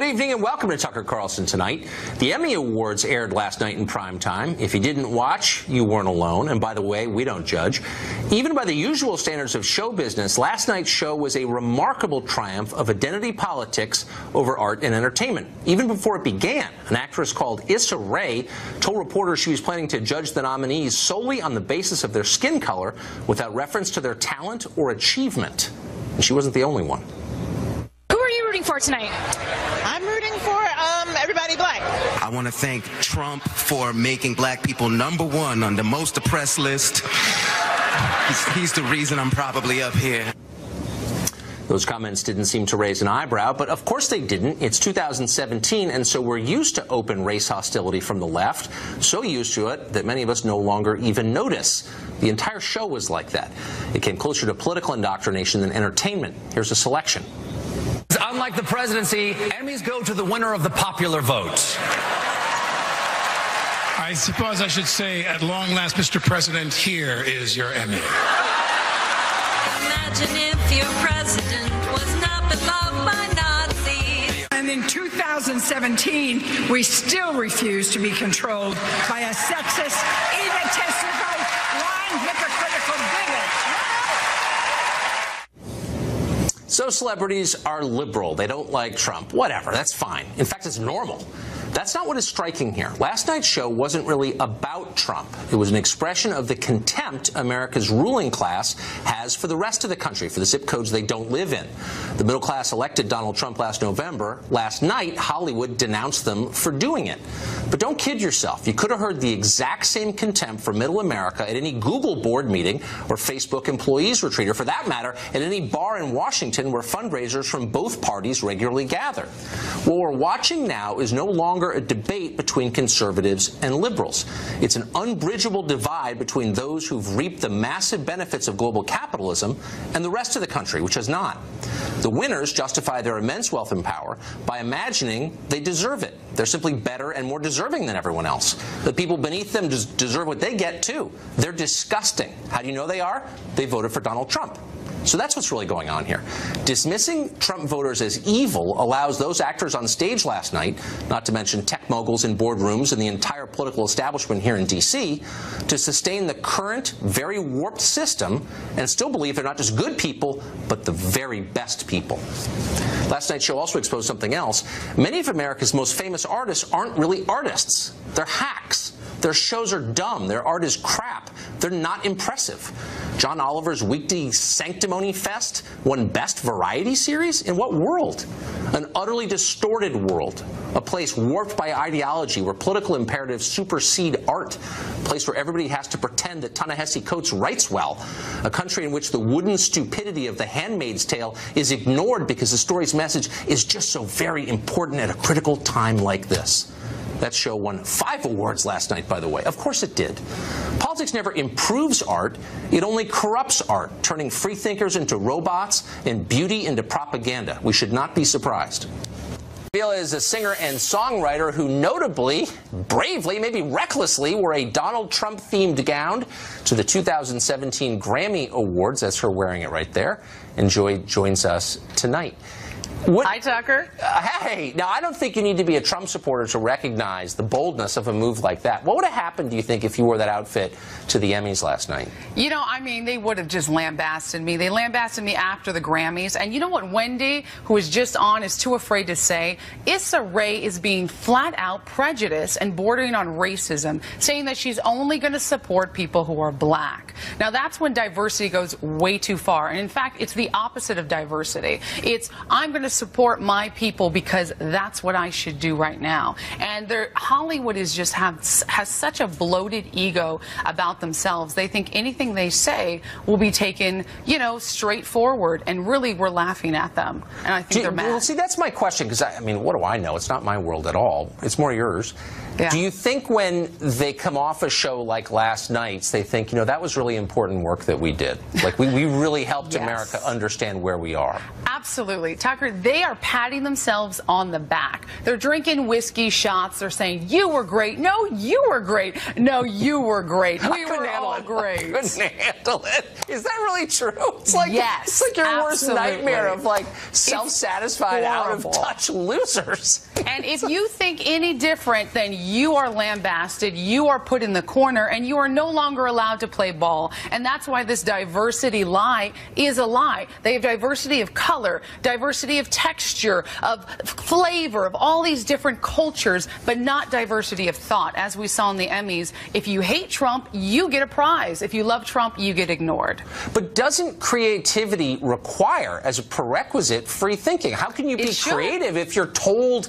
Good evening and welcome to Tucker Carlson Tonight. The Emmy Awards aired last night in prime time. If you didn't watch, you weren't alone. And by the way, we don't judge. Even by the usual standards of show business, last night's show was a remarkable triumph of identity politics over art and entertainment. Even before it began, an actress called Issa Rae told reporters she was planning to judge the nominees solely on the basis of their skin color without reference to their talent or achievement. And she wasn't the only one. Who are you rooting for tonight? I'm rooting for everybody black. I want to thank Trump for making black people #1 on the most oppressed list. He's the reason I'm probably up here. Those comments didn't seem to raise an eyebrow, but of course they didn't. It's 2017, and so we're used to open race hostility from the left, so used to it that many of us no longer even notice. The entire show was like that. It came closer to political indoctrination than entertainment. Here's a selection. Unlike the presidency, Emmys go to the winner of the popular vote. I suppose I should say, at long last, Mr. President, here is your Emmy. Imagine if your president was not beloved by Nazis. And in 2017, we still refuse to be controlled by a sexist, egotistical, lying, hypocritical bigot. So celebrities are liberal. They don't like Trump. Whatever, that's fine. In fact, it's normal. That's not what is striking here. Last night's show wasn't really about Trump. It was an expression of the contempt America's ruling class has for the rest of the country, for the zip codes they don't live in. The middle class elected Donald Trump last November. Last night, Hollywood denounced them for doing it. But don't kid yourself. You could have heard the exact same contempt for middle America at any Google board meeting or Facebook employees retreat, or for that matter, at any bar in Washington where fundraisers from both parties regularly gather. What we're watching now is no longer a debate between conservatives and liberals. It's an unbridgeable divide between those who've reaped the massive benefits of global capitalism and the rest of the country, which has not. The winners justify their immense wealth and power by imagining they deserve it. They're simply better and more deserving than everyone else. The people beneath them deserve what they get, too. They're disgusting. How do you know they are? They voted for Donald Trump. So that's what's really going on here. Dismissing Trump voters as evil allows those actors on stage last night, not to mention tech moguls in boardrooms and the entire political establishment here in D.C., to sustain the current, very warped system and still believe they're not just good people, but the very best people. Last night's show also exposed something else. Many of America's most famous artists aren't really artists. They're hacks. Their shows are dumb. Their art is crap. They're not impressive. John Oliver's weekday Sanctimony Fest won Best Variety Series? In what world? An utterly distorted world. A place warped by ideology where political imperatives supersede art. A place where everybody has to pretend that Ta-Nehisi Coates writes well. A country in which the wooden stupidity of The Handmaid's Tale is ignored because the story's message is just so very important at a critical time like this. That show won 5 awards last night, by the way. Of course it did. Politics never improves art. It only corrupts art, turning free thinkers into robots and beauty into propaganda. We should not be surprised. Pela is a singer and songwriter who notably, bravely, maybe recklessly, wore a Donald Trump-themed gown to the 2017 Grammy Awards. That's her wearing it right there. And Joy joins us tonight. Hi, Tucker. Hey, now I don't think you need to be a Trump supporter to recognize the boldness of a move like that. What would have happened, do you think, if you wore that outfit to the Emmys last night? You know, I mean, they would have just lambasted me. They lambasted me after the Grammys. And you know what Wendy, who is just on, is too afraid to say? Issa Rae is being flat out prejudiced and bordering on racism, saying that she's only going to support people who are black. Now, that's when diversity goes way too far. And in fact, it's the opposite of diversity. It's, I'm going to support my people because that's what I should do right now. And Hollywood is just has such a bloated ego about themselves. They think anything they say will be taken, you know, straightforward, and really we're laughing at them. And I think they're mad. Well, see, that's my question, because I mean, what do I know? It's not my world at all. It's more yours. Yeah. Do you think when they come off a show like last night's, they think, you know, that was really important work that we did? Like, we really helped Yes. America understand where we are. Absolutely. Tucker, they are patting themselves on the back. They're drinking whiskey shots. They're saying, you were great. No, you were great. No, you were great. We were all great. I couldn't handle it. Is that really true? It's like, yes, it's like your absolutely. worst nightmare of like self-satisfied, out-of-touch losers. And if you think any different, then you are lambasted, you are put in the corner, and you are no longer allowed to play ball. And that's why this diversity lie is a lie. They have diversity of color, diversity of texture, of flavor, of all these different cultures, but not diversity of thought. As we saw in the Emmys, if you hate Trump, you get a prize. If you love Trump, you get ignored. But doesn't creativity require, as a prerequisite, free thinking? How can you be creative if you're told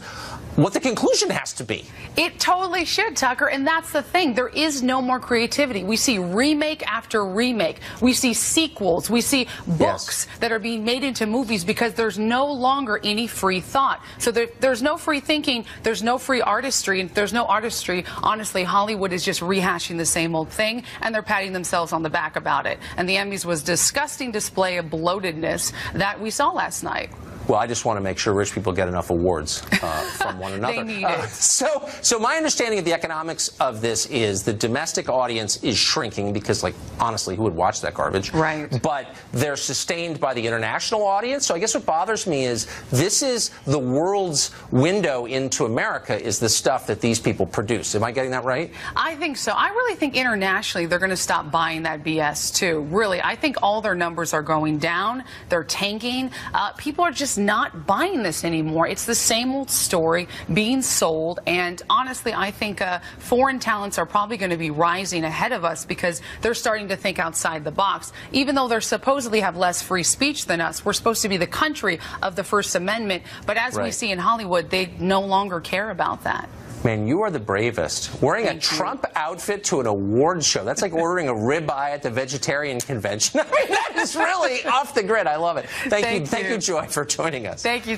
what the conclusion has to be? It totally should, Tucker, and that's the thing. There is no more creativity. We see remake after remake. We see sequels. We see books that are being made into movies because there's no longer any free thought. So there's no free thinking. There's no free artistry. And if there's no artistry, honestly, Hollywood is just rehashing the same old thing, and they're patting themselves on the back about it. And the Emmys was a disgusting display of bloatedness that we saw last night. Well, I just want to make sure rich people get enough awards from one another. They need it. So my understanding of the economics of this is the domestic audience is shrinking because, like, honestly, who would watch that garbage? Right. But they're sustained by the international audience. So I guess what bothers me is this is the world's window into America is the stuff that these people produce. Am I getting that right? I think so. I really think internationally they're going to stop buying that BS, too. Really, I think all their numbers are going down. They're tanking. People are just not buying this anymore. It's the same old story being sold, and honestly, I think foreign talents are probably going to be rising ahead of us because they're starting to think outside the box. Even though they supposedly have less free speech than us, we're supposed to be the country of the First Amendment, but as we see in Hollywood, they no longer care about that. Man, you are the bravest. Wearing a Trump outfit to an award show. That's like ordering a ribeye at the vegetarian convention. I mean, that is really off the grid. I love it. Thank you, Joy, for joining us. Thank you.